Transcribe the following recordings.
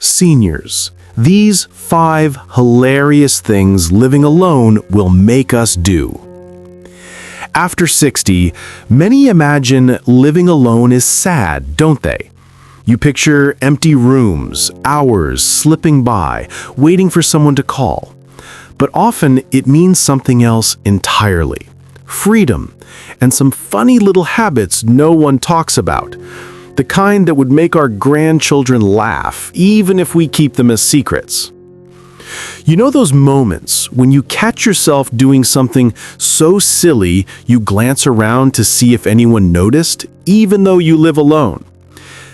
Seniors, these 5 hilarious things living alone will make us do. After 60, many imagine living alone is sad, don't they? You picture empty rooms, hours slipping by, waiting for someone to call. But often it means something else entirely. Freedom, and some funny little habits no one talks about. The kind that would make our grandchildren laugh, even if we keep them as secrets. You know those moments when you catch yourself doing something so silly you glance around to see if anyone noticed, even though you live alone?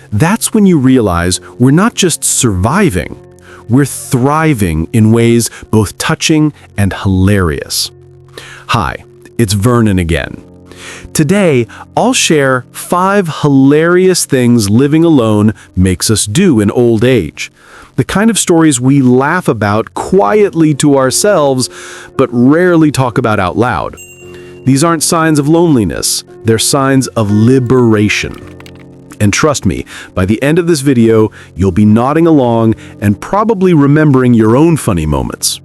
That's when you realize we're not just surviving, we're thriving in ways both touching and hilarious. Hi, it's Vernon again. Today, I'll share 5 hilarious things living alone makes us do in old age. The kind of stories we laugh about quietly to ourselves, but rarely talk about out loud. These aren't signs of loneliness, they're signs of liberation. And trust me, by the end of this video, you'll be nodding along and probably remembering your own funny moments.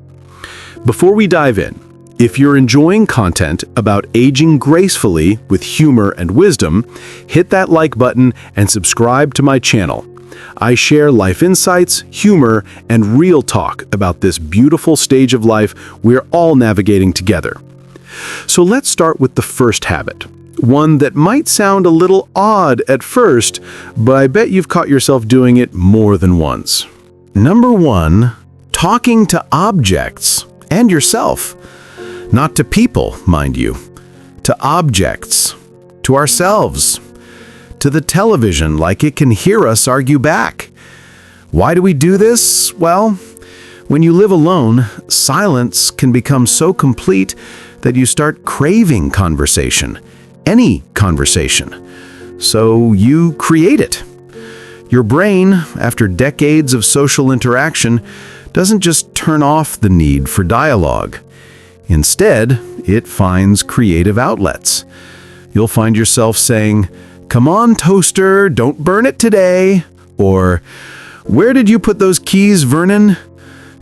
Before we dive in, if you're enjoying content about aging gracefully with humor and wisdom, hit that like button and subscribe to my channel. I share life insights, humor, and real talk about this beautiful stage of life we're all navigating together. So let's start with the first habit, one that might sound a little odd at first, but I bet you've caught yourself doing it more than once. Number 1, talking to objects and yourself. Not to people, mind you, to objects, to ourselves, to the television like it can hear us argue back. Why do we do this? Well, when you live alone, silence can become so complete that you start craving conversation, any conversation. So you create it. Your brain, after decades of social interaction, doesn't just turn off the need for dialogue. Instead, it finds creative outlets. You'll find yourself saying, "Come on, toaster, don't burn it today," or "Where did you put those keys, Vernon?"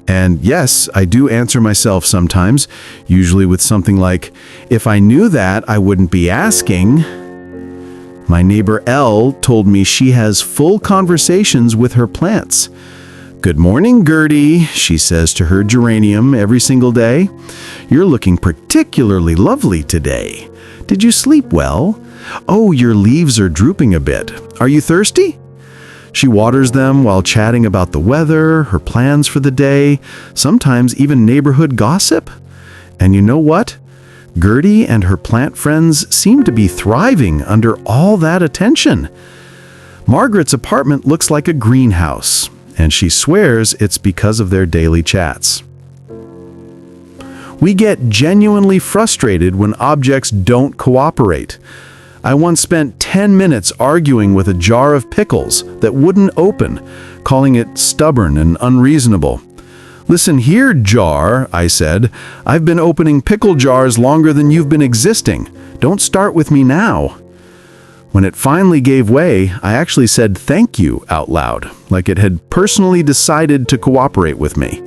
And yes, I do answer myself sometimes, usually with something like, "If I knew that, I wouldn't be asking." My neighbor Elle told me she has full conversations with her plants. "Good morning, Gertie," she says to her geranium every single day. "You're looking particularly lovely today. Did you sleep well? Oh, your leaves are drooping a bit. Are you thirsty?" She waters them while chatting about the weather, her plans for the day, sometimes even neighborhood gossip. And you know what? Gertie and her plant friends seem to be thriving under all that attention. Margaret's apartment looks like a greenhouse, and she swears it's because of their daily chats. We get genuinely frustrated when objects don't cooperate. I once spent 10 minutes arguing with a jar of pickles that wouldn't open, calling it stubborn and unreasonable. "Listen here, jar," I said. "I've been opening pickle jars longer than you've been existing. Don't start with me now." When it finally gave way, I actually said thank you out loud, like it had personally decided to cooperate with me.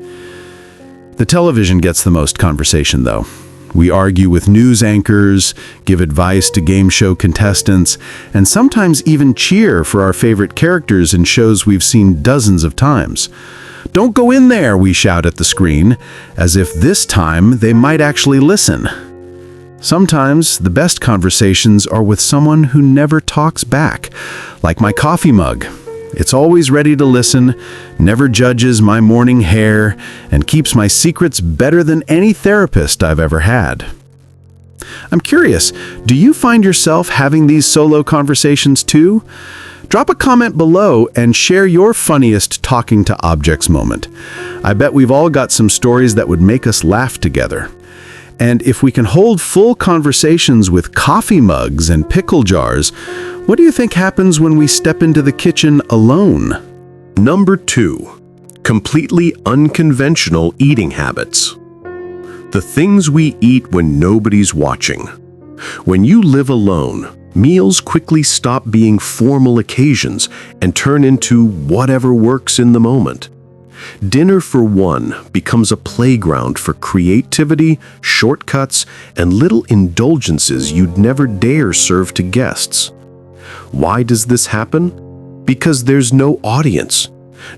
The television gets the most conversation, though. We argue with news anchors, give advice to game show contestants, and sometimes even cheer for our favorite characters in shows we've seen dozens of times. "Don't go in there," we shout at the screen, as if this time they might actually listen. Sometimes the best conversations are with someone who never talks back, like my coffee mug. It's always ready to listen, never judges my morning hair, and keeps my secrets better than any therapist I've ever had. I'm curious, do you find yourself having these solo conversations too? Drop a comment below and share your funniest talking to objects moment. I bet we've all got some stories that would make us laugh together. And if we can hold full conversations with coffee mugs and pickle jars, what do you think happens when we step into the kitchen alone? Number 2, completely unconventional eating habits. The things we eat when nobody's watching. When you live alone, Meals quickly stop being formal occasions and turn into whatever works in the moment. Dinner for one becomes a playground for creativity, shortcuts, and little indulgences you'd never dare serve to guests. Why does this happen? Because there's no audience,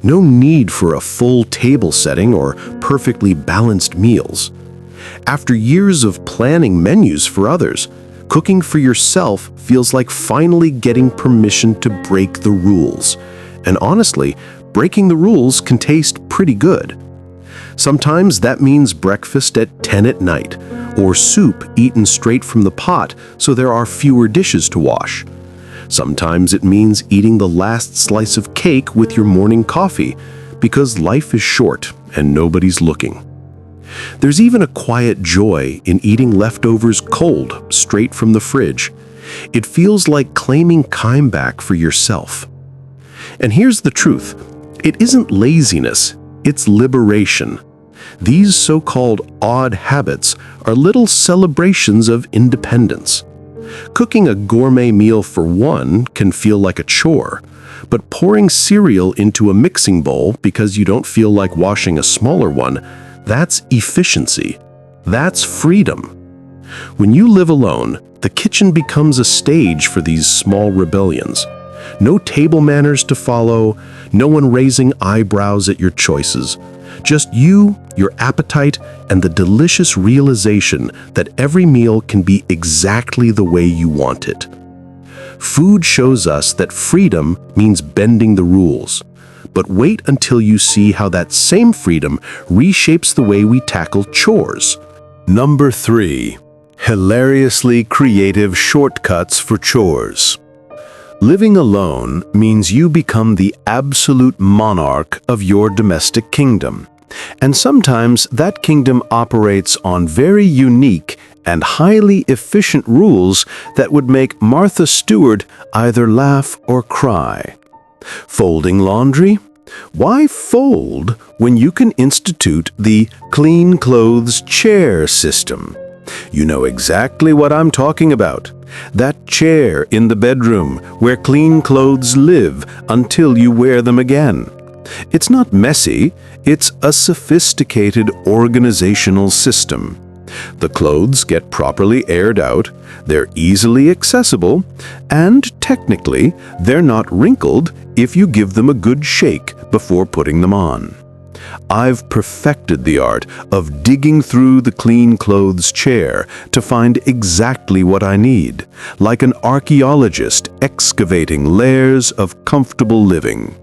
no need for a full table setting or perfectly balanced meals. After years of planning menus for others, cooking for yourself feels like finally getting permission to break the rules. And honestly, breaking the rules can taste pretty good. Sometimes that means breakfast at 10 at night, or soup eaten straight from the pot so there are fewer dishes to wash. Sometimes it means eating the last slice of cake with your morning coffee, because life is short and nobody's looking. There's even a quiet joy in eating leftovers cold, straight from the fridge. It feels like claiming time back for yourself. And here's the truth. It isn't laziness, it's liberation. These so-called odd habits are little celebrations of independence. Cooking a gourmet meal for one can feel like a chore, but pouring cereal into a mixing bowl because you don't feel like washing a smaller one, that's efficiency. That's freedom. When you live alone, the kitchen becomes a stage for these small rebellions. No table manners to follow, no one raising eyebrows at your choices. Just you, your appetite, and the delicious realization that every meal can be exactly the way you want it. Food shows us that freedom means bending the rules. But wait until you see how that same freedom reshapes the way we tackle chores. Number 3. Hilariously creative shortcuts for chores. Living alone means you become the absolute monarch of your domestic kingdom. And sometimes that kingdom operates on very unique and highly efficient rules that would make Martha Stewart either laugh or cry. Folding laundry? Why fold when you can institute the clean clothes chair system? You know exactly what I'm talking about. That chair in the bedroom where clean clothes live until you wear them again. It's not messy, it's a sophisticated organizational system. The clothes get properly aired out, they're easily accessible, and technically, they're not wrinkled if you give them a good shake before putting them on. I've perfected the art of digging through the clean clothes chair to find exactly what I need, like an archaeologist excavating layers of comfortable living.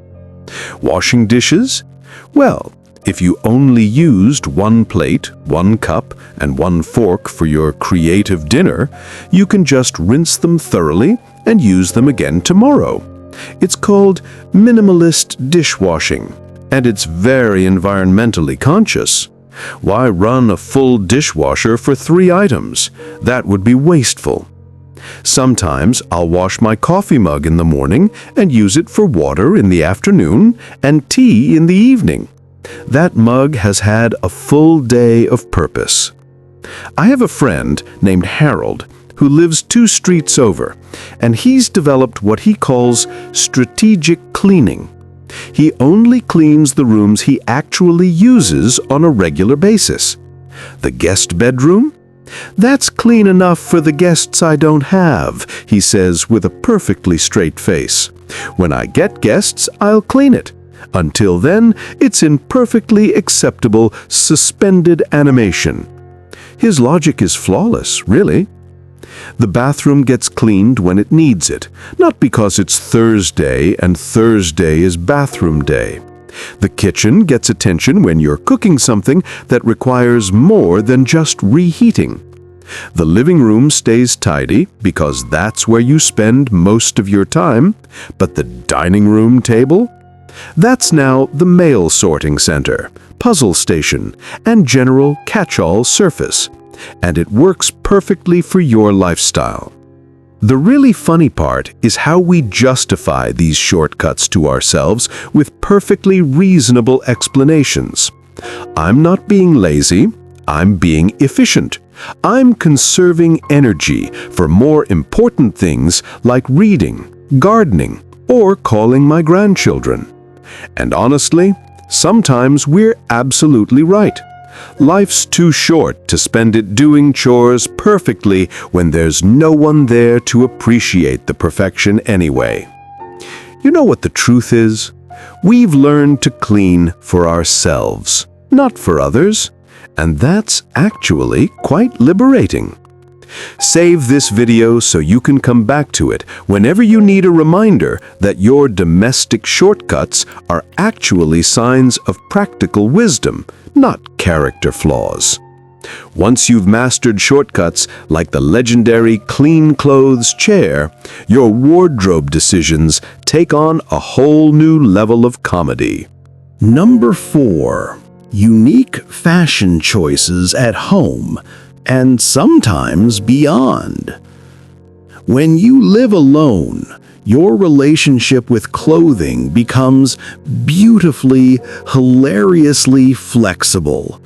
Washing dishes? Well, if you only used one plate, one cup, and one fork for your creative dinner, you can just rinse them thoroughly and use them again tomorrow. It's called minimalist dishwashing, and it's very environmentally conscious. Why run a full dishwasher for 3 items? That would be wasteful. Sometimes I'll wash my coffee mug in the morning and use it for water in the afternoon and tea in the evening. That mug has had a full day of purpose. I have a friend named Harold who lives 2 streets over, and he's developed what he calls strategic cleaning. He only cleans the rooms he actually uses on a regular basis. The guest bedroom? That's clean enough for the guests I don't have, he says with a perfectly straight face. When I get guests, I'll clean it. Until then, it's in perfectly acceptable suspended animation. His logic is flawless, really. The bathroom gets cleaned when it needs it, not because it's Thursday and Thursday is bathroom day. The kitchen gets attention when you're cooking something that requires more than just reheating. The living room stays tidy because that's where you spend most of your time, but the dining room table? That's now the mail sorting center, puzzle station, and general catch-all surface, and it works perfectly for your lifestyle. The really funny part is how we justify these shortcuts to ourselves with perfectly reasonable explanations. I'm not being lazy, I'm being efficient. I'm conserving energy for more important things like reading, gardening, or calling my grandchildren. And honestly, sometimes we're absolutely right. Life's too short to spend it doing chores perfectly when there's no one there to appreciate the perfection anyway. You know what the truth is? We've learned to clean for ourselves, not for others, and that's actually quite liberating. Save this video so you can come back to it whenever you need a reminder that your domestic shortcuts are actually signs of practical wisdom, not character flaws. Once you've mastered shortcuts like the legendary clean clothes chair, your wardrobe decisions take on a whole new level of comedy. Number 4. Unique fashion choices at home and sometimes beyond. When you live alone, your relationship with clothing becomes beautifully, hilariously flexible.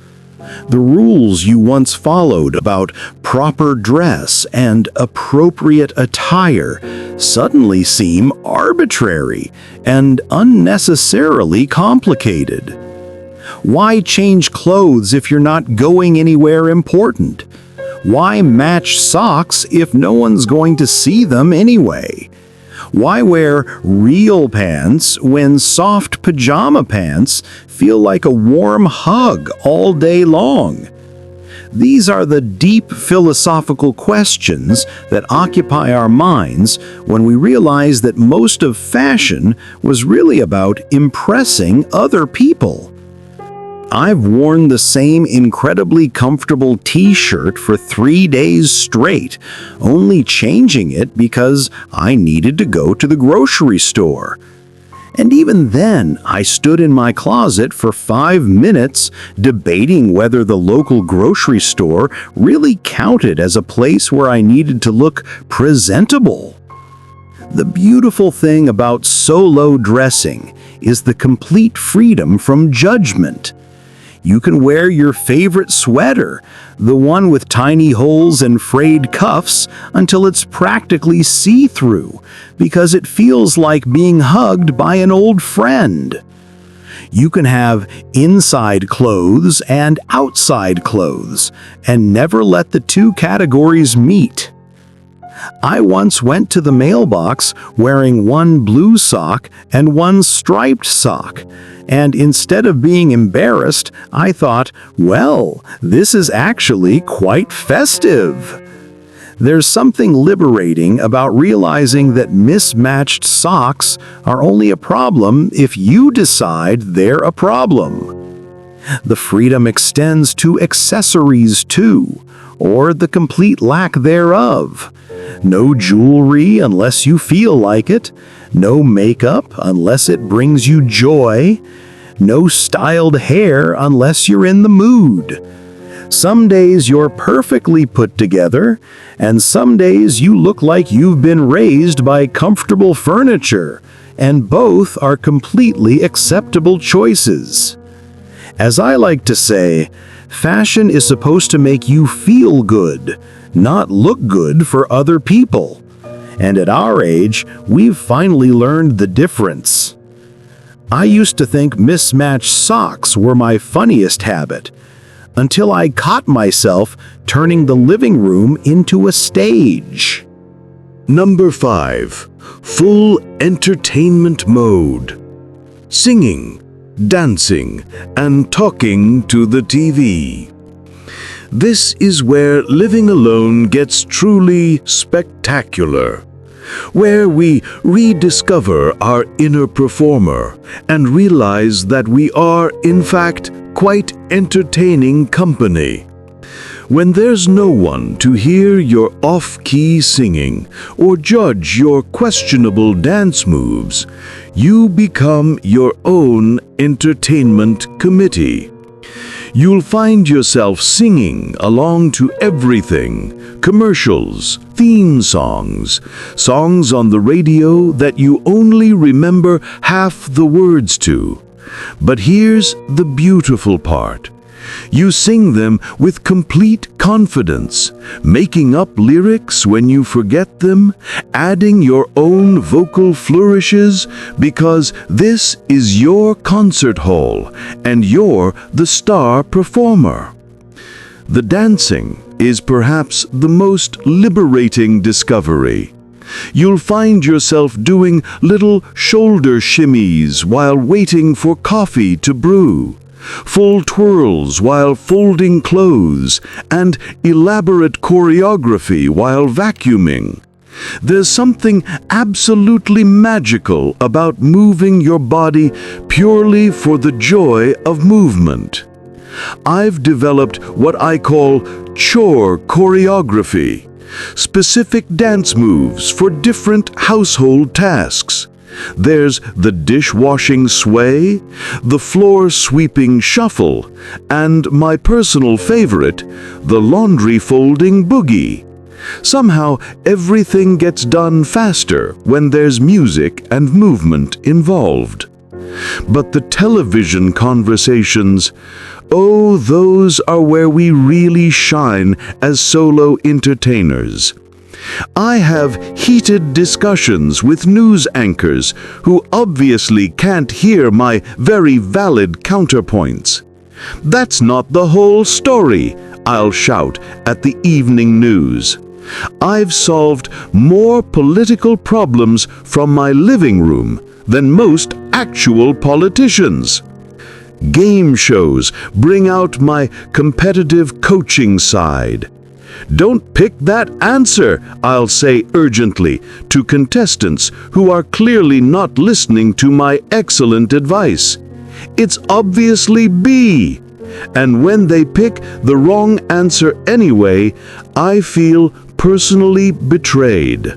The rules you once followed about proper dress and appropriate attire suddenly seem arbitrary and unnecessarily complicated. Why change clothes if you're not going anywhere important? Why match socks if no one's going to see them anyway? Why wear real pants when soft pajama pants feel like a warm hug all day long? These are the deep philosophical questions that occupy our minds when we realize that most of fashion was really about impressing other people. I've worn the same incredibly comfortable t-shirt for 3 days straight, only changing it because I needed to go to the grocery store. And even then, I stood in my closet for 5 minutes debating whether the local grocery store really counted as a place where I needed to look presentable. The beautiful thing about solo dressing is the complete freedom from judgment. You can wear your favorite sweater, the one with tiny holes and frayed cuffs, until it's practically see-through, because it feels like being hugged by an old friend. You can have inside clothes and outside clothes, and never let the two categories meet. I once went to the mailbox wearing one blue sock and one striped sock, and instead of being embarrassed, I thought, well, this is actually quite festive. There's something liberating about realizing that mismatched socks are only a problem if you decide they're a problem. The freedom extends to accessories too, or the complete lack thereof. No jewelry unless you feel like it. No makeup unless it brings you joy. No styled hair unless you're in the mood. Some days you're perfectly put together, and some days you look like you've been raised by comfortable furniture, and both are completely acceptable choices. As I like to say, fashion is supposed to make you feel good, not look good for other people. And at our age, we've finally learned the difference. I used to think mismatched socks were my funniest habit, until I caught myself turning the living room into a stage. Number 5. Full entertainment mode. Singing, dancing, and talking to the TV. This is where living alone gets truly spectacular, where we rediscover our inner performer and realize that we are, in fact, quite entertaining company. When there's no one to hear your off-key singing or judge your questionable dance moves, you become your own entertainment committee. You'll find yourself singing along to everything: commercials, theme songs, songs on the radio that you only remember half the words to. But here's the beautiful part. You sing them with complete confidence, making up lyrics when you forget them, adding your own vocal flourishes, because this is your concert hall and you're the star performer. The dancing is perhaps the most liberating discovery. You'll find yourself doing little shoulder shimmies while waiting for coffee to brew, full twirls while folding clothes, and elaborate choreography while vacuuming. There's something absolutely magical about moving your body purely for the joy of movement. I've developed what I call chore choreography, specific dance moves for different household tasks. There's the dishwashing sway, the floor sweeping shuffle, and my personal favorite, the laundry folding boogie. Somehow, everything gets done faster when there's music and movement involved. But the television conversations, oh, those are where we really shine as solo entertainers. I have heated discussions with news anchors who obviously can't hear my very valid counterpoints. "That's not the whole story," I'll shout at the evening news. I've solved more political problems from my living room than most actual politicians. Game shows bring out my competitive coaching side. "Don't pick that answer," I'll say urgently to contestants who are clearly not listening to my excellent advice. "It's obviously B." And when they pick the wrong answer anyway, I feel personally betrayed.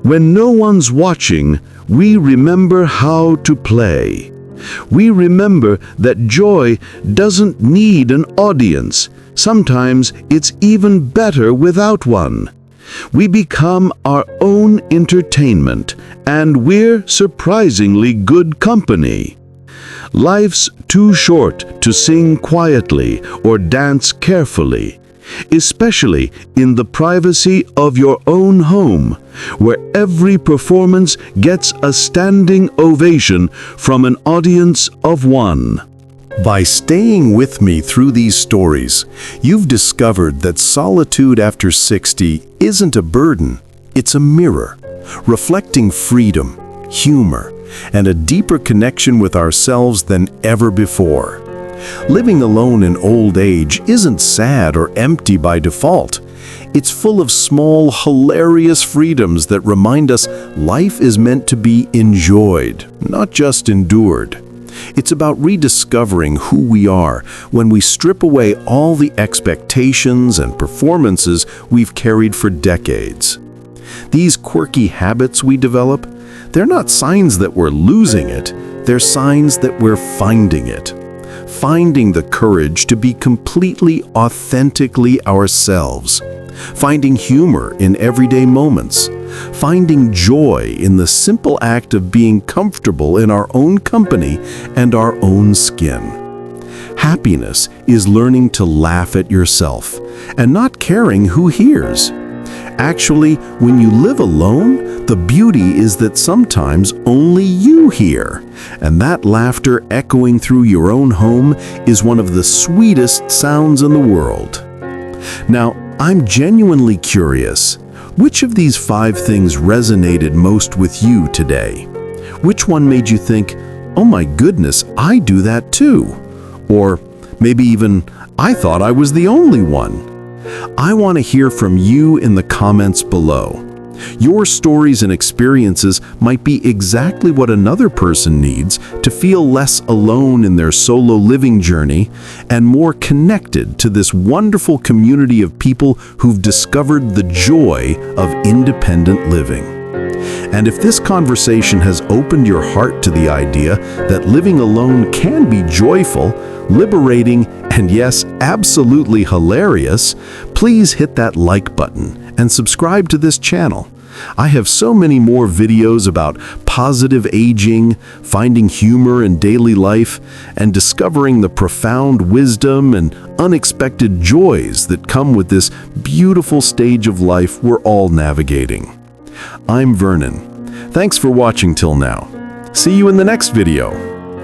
When no one's watching, we remember how to play. We remember that joy doesn't need an audience. Sometimes it's even better without one. We become our own entertainment, and we're surprisingly good company. Life's too short to sing quietly or dance carefully, especially in the privacy of your own home, where every performance gets a standing ovation from an audience of one. By staying with me through these stories, you've discovered that solitude after 60 isn't a burden, it's a mirror, reflecting freedom, humor, and a deeper connection with ourselves than ever before. Living alone in old age isn't sad or empty by default. It's full of small, hilarious freedoms that remind us life is meant to be enjoyed, not just endured. It's about rediscovering who we are when we strip away all the expectations and performances we've carried for decades. These quirky habits we develop, they're not signs that we're losing it, they're signs that we're finding it. Finding the courage to be completely, authentically ourselves. Finding humor in everyday moments. Finding joy in the simple act of being comfortable in our own company and our own skin. Happiness is learning to laugh at yourself and not caring who hears. Actually, when you live alone, the beauty is that sometimes only you hear, and that laughter echoing through your own home is one of the sweetest sounds in the world. Now, I'm genuinely curious, which of these 5 things resonated most with you today? Which one made you think, "Oh my goodness, I do that too"? Or maybe even, "I thought I was the only one"? I want to hear from you in the comments below. Your stories and experiences might be exactly what another person needs to feel less alone in their solo living journey and more connected to this wonderful community of people who've discovered the joy of independent living. And if this conversation has opened your heart to the idea that living alone can be joyful, liberating, and yes, absolutely hilarious, please hit that like button and subscribe to this channel. I have so many more videos about positive aging, finding humor in daily life, and discovering the profound wisdom and unexpected joys that come with this beautiful stage of life we're all navigating. I'm Vernon. Thanks for watching till now. See you in the next video.